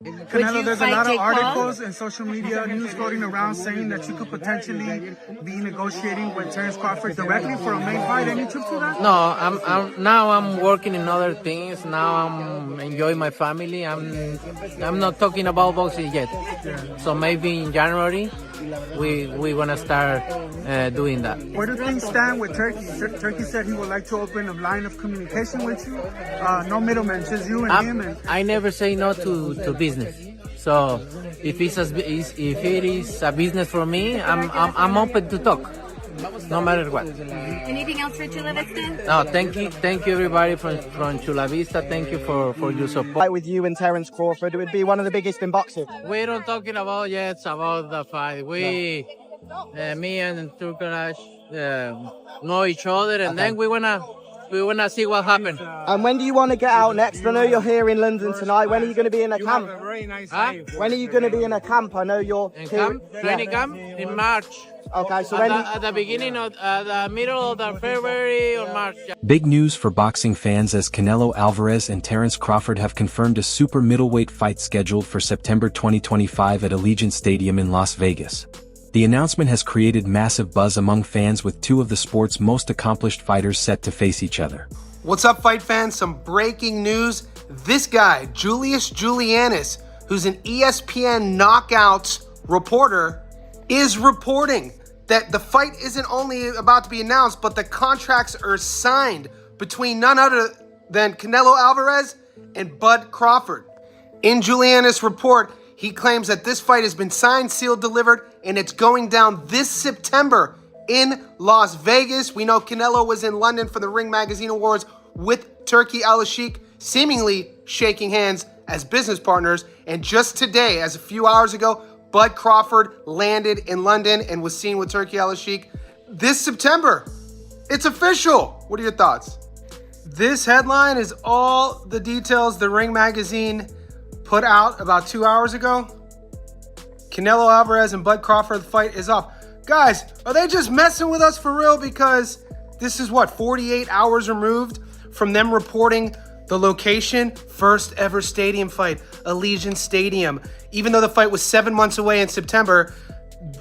Canelo, there's a lot of articles and social media news floating around saying that you could potentially be negotiating with Terence Crawford directly for a main fight. Any truth to that? No, I'm working in other things. Now I'm enjoying my family. I'm not talking about boxing yet. So maybe in January we're gonna start doing that. Where do things stand with Turkey? Turkey said he would like to open a line of communication with you. No middlemen, just you and him. And I never say no to business. So if it is a business for me, I'm open to talk, no matter what. Anything else for Chula Vista? No, thank you everybody from Chula Vista. Thank you for your support. Fight with you and Terence Crawford, it would be one of the biggest in boxing. We don't talking about yet about the fight. Me and Turkarash know each other, and then we wanna see what happens. And when do you want to get out next? I know you're here in London tonight. When are you going to be in a camp? When are you going to be in a camp? I know you're in camp, training camp in March. Okay, so at the beginning of the middle of the February or March. Big news for boxing fans as Canelo Alvarez and Terence Crawford have confirmed a super middleweight fight scheduled for September 2025 at Allegiant Stadium in Las Vegas. The announcement has created massive buzz among fans, with two of the sport's most accomplished fighters set to face each other. What's up, fight fans? Some breaking news. This guy, Julius Julianis, who's an ESPN Knockouts reporter, is reporting that the fight isn't only about to be announced, but the contracts are signed between none other than Canelo Alvarez and Bud Crawford. In Julianis' report, he claims that this fight has been signed, sealed, delivered, and it's going down this September in Las Vegas. We know Canelo was in London for the Ring Magazine Awards with Turki Al-Sheikh, seemingly shaking hands as business partners. And just today, as a few hours ago, Bud Crawford landed in London and was seen with Turki Al-Sheikh this September. It's official. What are your thoughts? This headline is all the details the Ring Magazine put out about 2 hours ago. Canelo Alvarez and Bud Crawford, the fight is off. Guys, are they just messing with us for real? Because this is 48 hours removed from them reporting the location. First ever stadium fight, Allegiant Stadium. Even though the fight was 7 months away in September,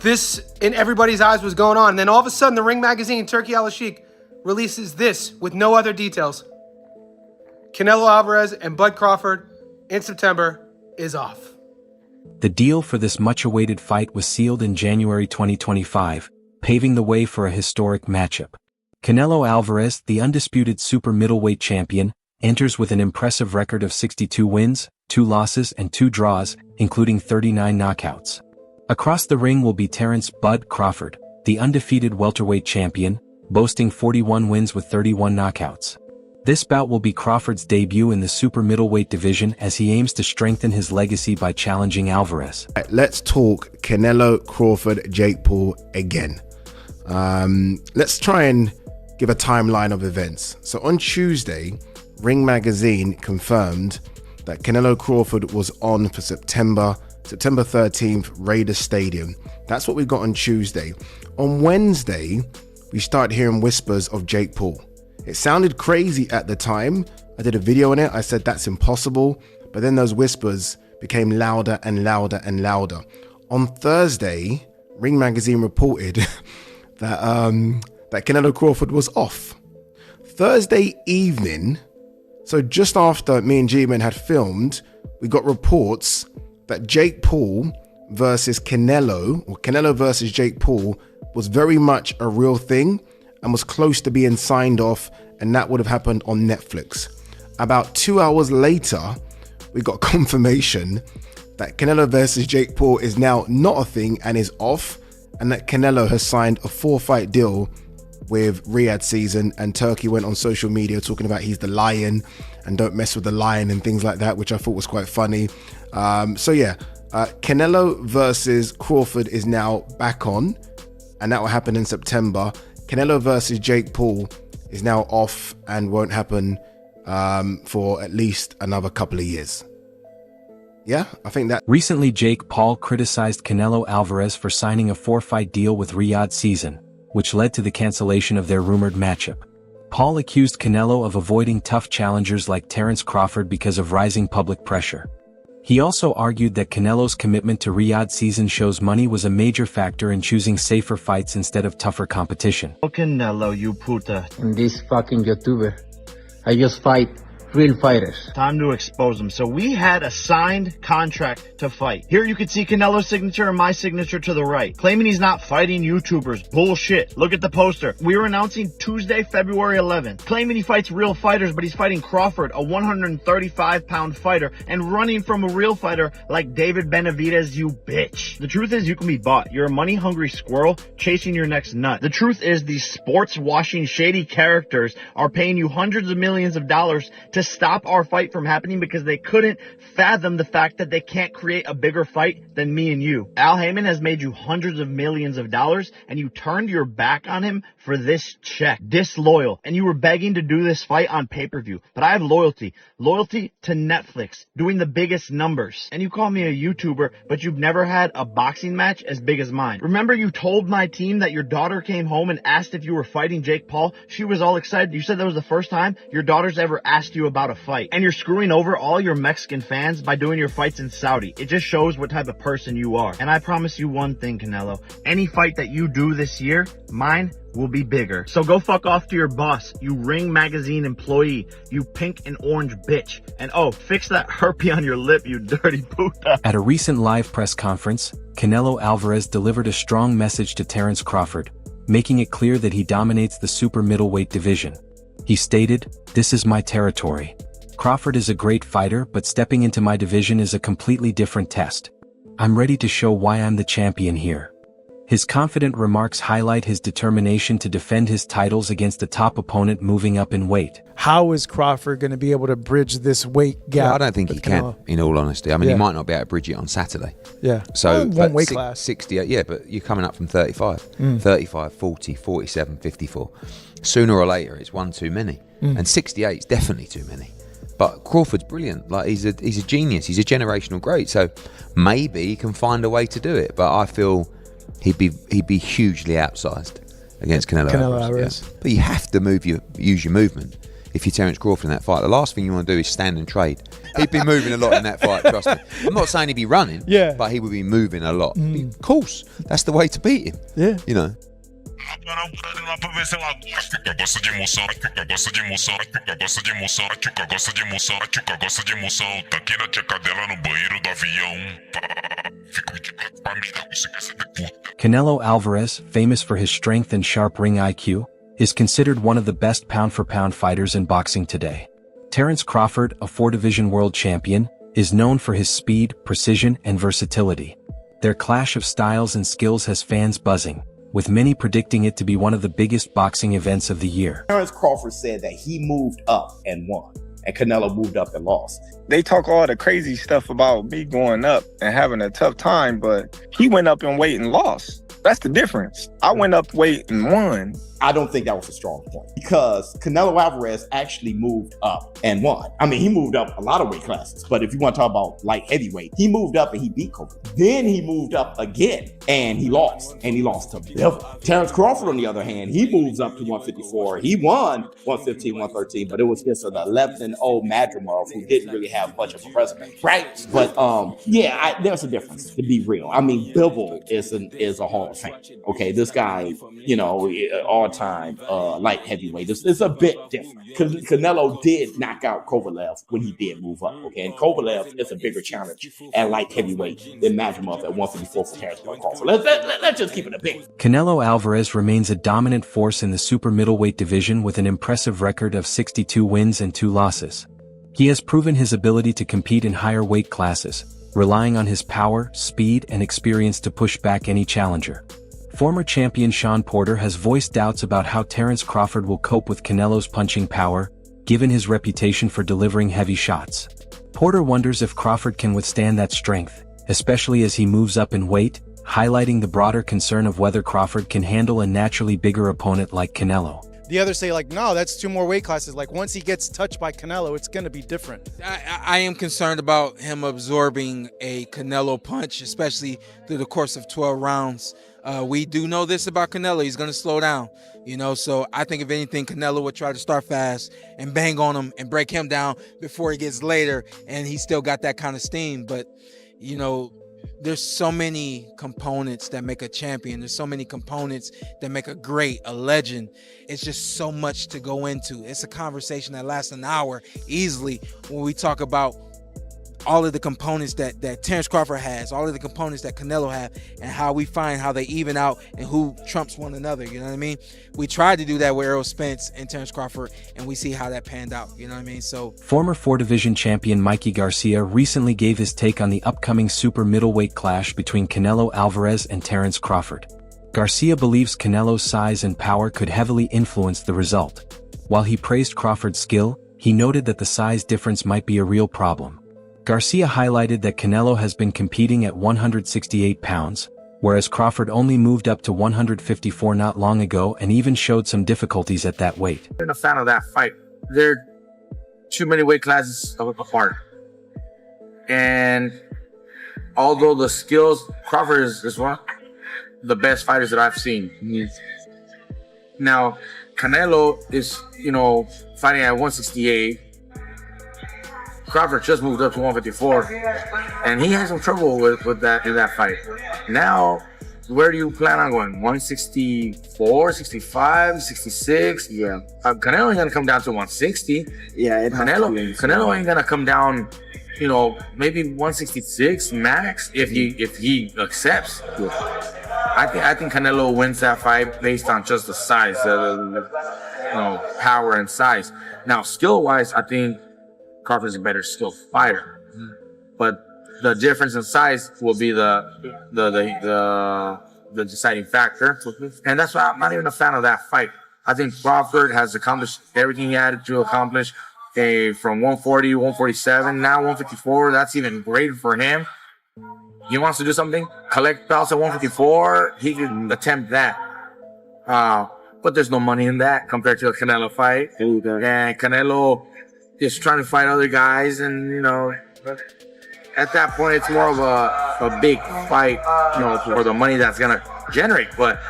this in everybody's eyes was going on. And then all of a sudden, the Ring Magazine, Turki Al-Sheikh, releases this with no other details. Canelo Alvarez and Bud Crawford in September is off. The deal for this much-awaited fight was sealed in January 2025, paving the way for a historic matchup. Canelo Alvarez, the undisputed super middleweight champion, enters with an impressive record of 62 wins, 2 losses and 2 draws, including 39 knockouts. Across the ring will be Terence "Bud" Crawford, the undefeated welterweight champion, boasting 41 wins with 31 knockouts. This bout will be Crawford's debut in the super middleweight division as he aims to strengthen his legacy by challenging Alvarez. Right, let's talk Canelo, Crawford, Jake Paul again. Let's try and give a timeline of events. So on Tuesday, Ring Magazine confirmed that Canelo Crawford was on for September 13th, Raiders Stadium. That's what we got on Tuesday. On Wednesday, we started hearing whispers of Jake Paul. It sounded crazy at the time. I did a video on it. I said that's impossible. But then those whispers became louder and louder and louder. On Thursday, Ring Magazine reported that Canelo Crawford was off. Thursday evening, so just after me and G-Man had filmed, we got reports that Jake Paul versus Canelo, or Canelo versus Jake Paul, was very much a real thing and was close to being signed off, and that would have happened on Netflix. About 2 hours later, we got confirmation that Canelo versus Jake Paul is now not a thing and is off, and that Canelo has signed a 4-fight deal with Riyadh Season, and Turkey went on social media talking about he's the lion and don't mess with the lion and things like that, which I thought was quite funny. Canelo versus Crawford is now back on, and that will happen in September. Canelo versus Jake Paul is now off and won't happen for at least another couple of years. Yeah, I think that. Recently, Jake Paul criticized Canelo Alvarez for signing a 4-fight deal with Riyadh Season, which led to the cancellation of their rumored matchup. Paul accused Canelo of avoiding tough challengers like Terence Crawford because of rising public pressure. He also argued that Canelo's commitment to Riyadh season shows money was a major factor in choosing safer fights instead of tougher competition. Canelo, you puta. And this fucking YouTuber. I just fight real fighters. Time to expose him. So we had a signed contract to fight. Here you can see Canelo's signature and my signature to the right. Claiming he's not fighting YouTubers. Bullshit. Look at the poster. We were announcing Tuesday, February 11th. Claiming he fights real fighters, but he's fighting Crawford, a 135-pound fighter, and running from a real fighter like David Benavidez, you bitch. The truth is you can be bought. You're a money-hungry squirrel chasing your next nut. The truth is these sports-washing shady characters are paying you hundreds of millions of dollars to stop our fight from happening because they couldn't fathom the fact that they can't create a bigger fight than me and you. Al Heyman has made you hundreds of millions of dollars and you turned your back on him for this check. Disloyal. And you were begging to do this fight on pay-per-view. But I have loyalty. Loyalty to Netflix, doing the biggest numbers. And you call me a YouTuber, but you've never had a boxing match as big as mine. Remember you told my team that your daughter came home and asked if you were fighting Jake Paul? She was all excited. You said that was the first time your daughter's ever asked you about a fight. And you're screwing over all your Mexican fans by doing your fights in Saudi. It just shows what type of person you are. And I promise you one thing, Canelo. Any fight that you do this year, mine will be bigger. So go fuck off to your boss, you Ring Magazine employee, you pink and orange bitch. And oh, fix that herpy on your lip, you dirty puta. At a recent live press conference, Canelo Alvarez delivered a strong message to Terence Crawford, making it clear that he dominates the super middleweight division. He stated, "This is my territory. Crawford is a great fighter, but stepping into my division is a completely different test. I'm ready to show why I'm the champion here." His confident remarks highlight his determination to defend his titles against a top opponent moving up in weight. How is Crawford going to be able to bridge this weight gap? Yeah, I don't think he can, in all honesty. I mean, he might not be able to bridge it on Saturday. Yeah. So, one weight class. 68, yeah, but you're coming up from 35. 35, 40, 47, 54. Sooner or later, it's one too many. And 68 is definitely too many. But Crawford's brilliant. Like, he's a genius. He's a generational great. So maybe he can find a way to do it. But I feel he'd be hugely outsized against Canelo Alvarez. Yeah. But you have to use your movement if you're Terence Crawford in that fight. The last thing you want to do is stand and trade. He'd be moving a lot in that fight, trust me. I'm not saying he'd be running, but he would be moving a lot. Of course, that's the way to beat him. Yeah. You know. Canelo Alvarez, famous for his strength and sharp ring IQ, is considered one of the best pound-for-pound fighters in boxing today. Terence Crawford, a 4-division world champion, is known for his speed, precision, and versatility. Their clash of styles and skills has fans buzzing, with many predicting it to be one of the biggest boxing events of the year. Terence Crawford said that he moved up and won, and Canelo moved up and lost. They talk all the crazy stuff about me going up and having a tough time, but he went up in weight and lost. That's the difference. I went up weight and won. I don't think that was a strong point because Canelo Alvarez actually moved up and won. I mean, he moved up a lot of weight classes, but if you want to talk about light heavyweight, he moved up and he beat Kobe. Then he moved up again and he lost to Bivol. Terence Crawford, on the other hand, he moves up to 154. He won 115, 113, but it was against an 11-0 Madrimov who didn't really have much of a resume, right? But there's a difference, to be real. I mean, Bivol is a Hall of Fame. Okay, this guy, all-time light heavyweight. It's a bit different. Canelo did knock out Kovalev when he did move up. Okay, and Kovalev is a bigger challenge at light heavyweight than Madrimov at 154 for Terence Crawford. Let's just keep it a bit. Canelo Alvarez remains a dominant force in the super middleweight division with an impressive record of 62 wins and 2 losses. He has proven his ability to compete in higher weight classes, relying on his power, speed, and experience to push back any challenger. Former champion Shawn Porter has voiced doubts about how Terence Crawford will cope with Canelo's punching power, given his reputation for delivering heavy shots. Porter wonders if Crawford can withstand that strength, especially as he moves up in weight, highlighting the broader concern of whether Crawford can handle a naturally bigger opponent like Canelo. The others say like, no, that's 2 more weight classes. Like once he gets touched by Canelo, it's going to be different. I am concerned about him absorbing a Canelo punch, especially through the course of 12 rounds. We do know this about Canelo. He's going to slow down, you know, so I think if anything, Canelo would try to start fast and bang on him and break him down before he gets later, and he still got that kind of steam. But, you know, there's so many components that make a champion. There's so many components that make a great, a legend. It's just so much to go into. It's a conversation that lasts an hour easily when we talk about all of the components that Terence Crawford has, all of the components that Canelo have, and how we find how they even out and who trumps one another, you know what I mean? We tried to do that with Errol Spence and Terence Crawford, and we see how that panned out, you know what I mean? So, former 4-division champion Mikey Garcia recently gave his take on the upcoming super middleweight clash between Canelo Alvarez and Terence Crawford. Garcia believes Canelo's size and power could heavily influence the result. While he praised Crawford's skill, he noted that the size difference might be a real problem. Garcia highlighted that Canelo has been competing at 168 pounds, whereas Crawford only moved up to 154 not long ago and even showed some difficulties at that weight. I'm a fan of that fight. They're too many weight classes apart. And although the skills, Crawford is one of the best fighters that I've seen. Now, Canelo is, you know, fighting at 168. Crawford just moved up to 154, and he had some trouble with that in that fight. Now, where do you plan on going? 164, 65, 66? Yeah. Canelo ain't gonna come down to 160. Yeah, Canelo ain't gonna come down, you know, maybe 166 max if he accepts. Yeah. I think Canelo wins that fight based on just the size, you know, power and size. Now, skill-wise, I think Crawford's a better skilled fighter, but the difference in size will be the deciding factor, and that's why I'm not even a fan of that fight. I think Crawford has accomplished everything he had to accomplish. From 140, 147, now 154. That's even great for him. He wants to do something, collect belts at 154. He can attempt that, but there's no money in that compared to a Canelo fight. And Canelo is trying to fight other guys, and you know, at that point, it's more of a big fight, you know, for the money that's gonna generate. But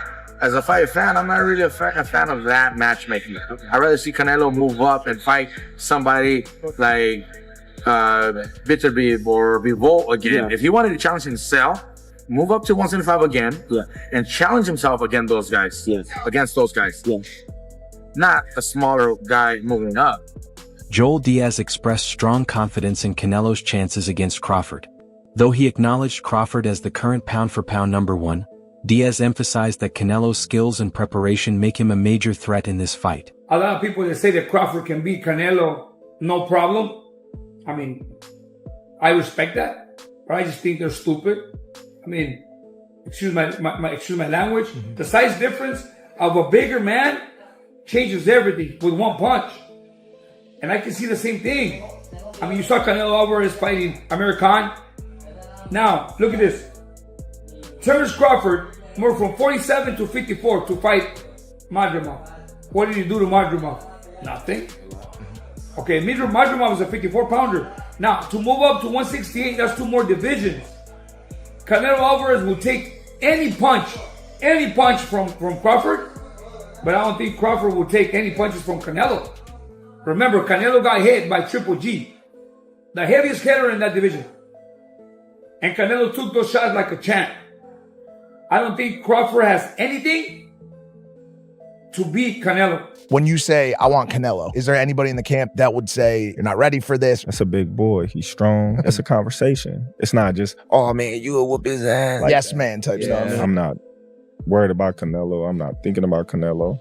as a fight fan, I'm not really a fan of that matchmaking. I'd rather see Canelo move up and fight somebody like Bitterbeef or Bivol again. Yeah. If he wanted to challenge himself, move up to 175 again, and challenge himself against those guys. Against those guys. Not a smaller guy moving up. Joel Diaz expressed strong confidence in Canelo's chances against Crawford. Though he acknowledged Crawford as the current pound-for-pound #1, Diaz emphasized that Canelo's skills and preparation make him a major threat in this fight. A lot of people that say that Crawford can beat Canelo, no problem. I mean, I respect that, but I just think they're stupid. I mean, excuse my language. The size difference of a bigger man changes everything with one punch. And I can see the same thing. I mean, you saw Canelo Alvarez fighting Amir Khan. Now, look at this. Terence Crawford moved from 47 to 54 to fight Madrimov. What did he do to Madrimov? Nothing. Okay, Madrimov was a 54-pounder. Now, to move up to 168, that's 2 more divisions. Canelo Alvarez will take any punch from Crawford, but I don't think Crawford will take any punches from Canelo. Remember, Canelo got hit by Triple G, the heaviest hitter in that division. And Canelo took those shots like a champ. I don't think Crawford has anything to beat Canelo. When you say, I want Canelo, is there anybody in the camp that would say, you're not ready for this? That's a big boy. He's strong. That's a conversation. It's not just, oh man, you will whoop his ass. Like yes, man type stuff. I'm not worried about Canelo. I'm not thinking about Canelo.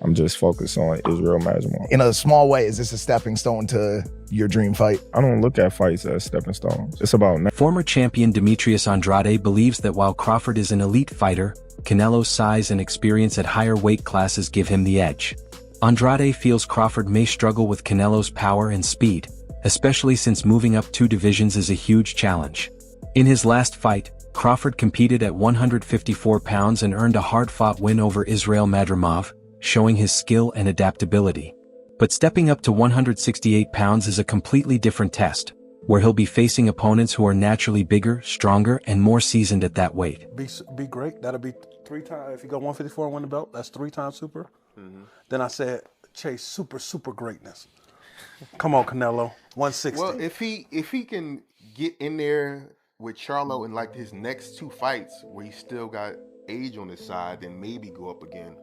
I'm just focused on Israel Madrimov. In a small way, is this a stepping stone to your dream fight? I don't look at fights as stepping stones. It's about... Former champion Demetrius Andrade believes that while Crawford is an elite fighter, Canelo's size and experience at higher weight classes give him the edge. Andrade feels Crawford may struggle with Canelo's power and speed, especially since moving up 2 divisions is a huge challenge. In his last fight, Crawford competed at 154 pounds and earned a hard-fought win over Israel Madrimov, showing his skill and adaptability. But stepping up to 168 pounds is a completely different test, where he'll be facing opponents who are naturally bigger, stronger, and more seasoned at that weight. Be great. That'll be 3 times. If you go 154 and win the belt, that's 3 times super. Then I said, chase super greatness. Come on, Canelo. 160. Well, if he can get in there with Charlo in like his next 2 fights where he still got age on his side, then maybe go up again.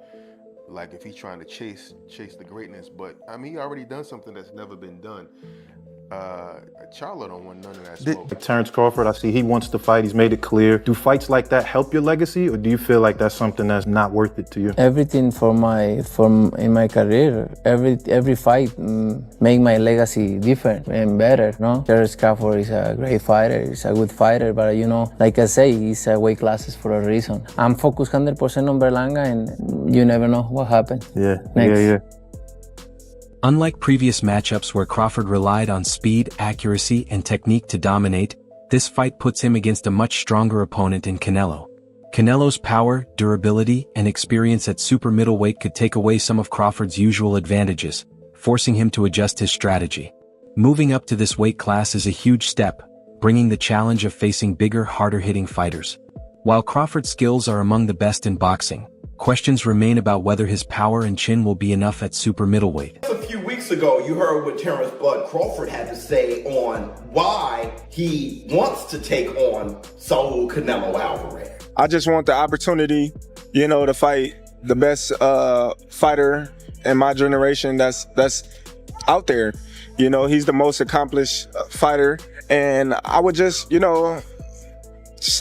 Like if he's trying to chase the greatness. But I mean, he already done something that's never been done. Charlo don't want none of that smoke. Terence Crawford, I see he wants to fight. He's made it clear. Do fights like that help your legacy, or do you feel like that's something that's not worth it to you? Everything in my career, every fight make my legacy different and better. No, Terence Crawford is a great fighter. He's a good fighter, but like I say, he's weight classes for a reason. I'm focused 100% on Berlanga, and you never know what happens. Yeah. Unlike previous matchups where Crawford relied on speed, accuracy, and technique to dominate, this fight puts him against a much stronger opponent in Canelo. Canelo's power, durability, and experience at super middleweight could take away some of Crawford's usual advantages, forcing him to adjust his strategy. Moving up to this weight class is a huge step, bringing the challenge of facing bigger, harder-hitting fighters. While Crawford's skills are among the best in boxing, questions remain about whether his power and chin will be enough at super middleweight. A few weeks ago, you heard what Terence "Bud" Crawford had to say on why he wants to take on Saul Canelo Alvarez. I just want the opportunity, to fight the best fighter in my generation that's out there. He's the most accomplished fighter, and I would just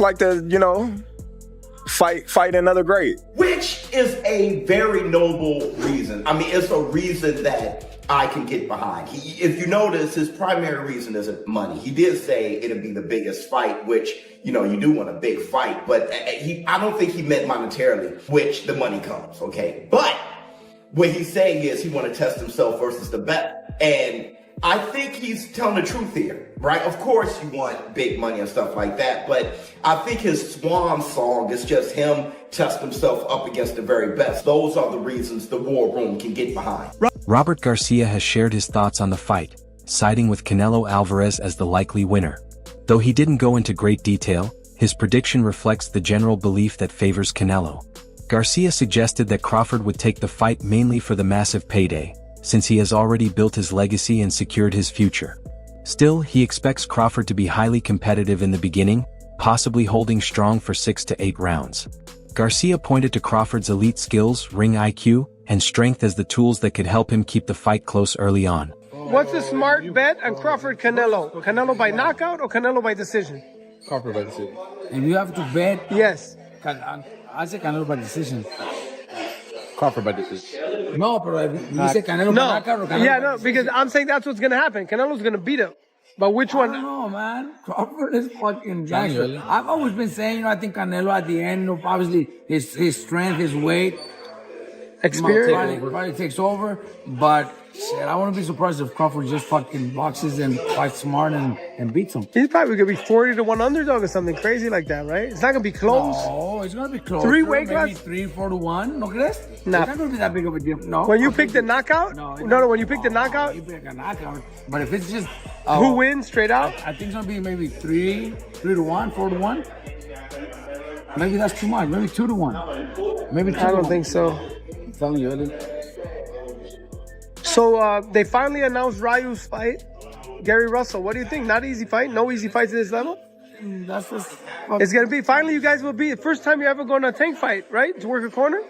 like to, fight another great. Which is a very noble reason. I mean, it's a reason that I can get behind. If you notice, his primary reason isn't money. He did say it'd be the biggest fight, which, you do want a big fight, but I don't think he meant monetarily, which the money comes, okay? But what he's saying is he want to test himself versus the best. And I think he's telling the truth here, right? Of course you want big money and stuff like that, but I think his swan song is just him test himself up against the very best. Those are the reasons the war room can get behind. Robert Garcia has shared his thoughts on the fight, siding with Canelo Alvarez as the likely winner. Though he didn't go into great detail, his prediction reflects the general belief that favors Canelo. Garcia suggested that Crawford would take the fight mainly for the massive payday, since he has already built his legacy and secured his future. Still, he expects Crawford to be highly competitive in the beginning, possibly holding strong for 6 to 8 rounds. Garcia pointed to Crawford's elite skills, ring IQ, and strength as the tools that could help him keep the fight close early on. What's a smart bet on Crawford-Canelo? Canelo by knockout or Canelo by decision? Crawford by decision. If you have to bet, yes. I say Canelo by decision. Crawford by decision. No, but if you say Canelo by knockout or Canelo Yeah, no, because I'm saying that's what's going to happen. Canelo's going to beat him. But which one? I don't know, man. Crawford is fucking gangster. I've always been saying, I think Canelo at the end, obviously his strength, his weight, experience probably takes over. But shit, I wouldn't be surprised if Crawford just fucking boxes and fights smart and beats him. He's probably gonna be 40-1 underdog or something crazy like that, right? It's not gonna be close. No, it's gonna be close. 3 weight classes? 3-4-1. No crees? Nah. It's not gonna be that big of a deal. No. When you pick the knockout? No. When you pick the knockout? You pick a knockout. But if it's just who wins straight out? I think it's gonna be maybe 3-1, 4-1. Maybe that's too much. Maybe 2-1. Maybe 2-1. I don't think so. I'm telling you, Eddie. So they finally announced Ryu's fight. Gary Russell, what do you think? Not easy fight? No easy fights at this level? That's just... It's going to be, finally you guys will be, the first time you're ever going to a Tank fight, right? To work a corner?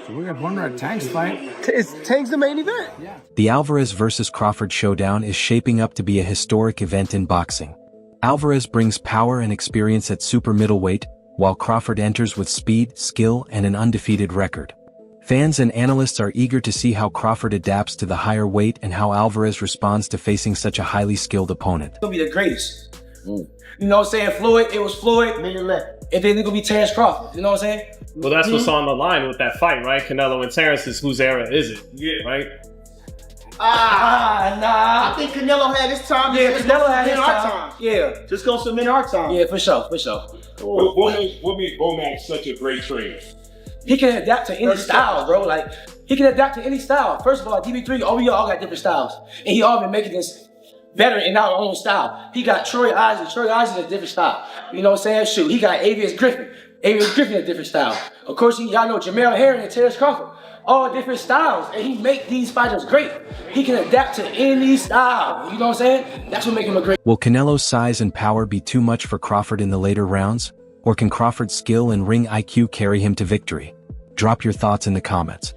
To work a corner at Tank's fight? Is Tank's the main event? Yeah. The Alvarez vs. Crawford showdown is shaping up to be a historic event in boxing. Alvarez brings power and experience at super middleweight, while Crawford enters with speed, skill, and an undefeated record. Fans and analysts are eager to see how Crawford adapts to the higher weight and how Alvarez responds to facing such a highly skilled opponent. It's gonna be the greatest. You know what I'm saying? Floyd, it was Floyd. And then it's gonna be Terence Crawford. You know what I'm saying? Well, that's what's on the line with that fight, right? Canelo and Terence is whose era is it? Yeah. Right? Nah. I think Canelo had his time. Yeah, Canelo had his our time. Yeah. Just gonna submit our time. Yeah, for sure. What makes Bomac such a great trainer? He can adapt to any style, bro. Like, he can adapt to any style. First of all, DB3, we all got different styles. And he all been making this better in our own style. He got Troy Eisen. Troy Eisen is a different style. You know what I'm saying? Shoot, he got Avius Griffin. Avius Griffin is a different style. Of course, y'all know Jamel Herring and Terence Crawford. All different styles. And he make these fighters great. He can adapt to any style. You know what I'm saying? That's what makes him a great. Will Canelo's size and power be too much for Crawford in the later rounds? Or can Crawford's skill and ring IQ carry him to victory? Drop your thoughts in the comments.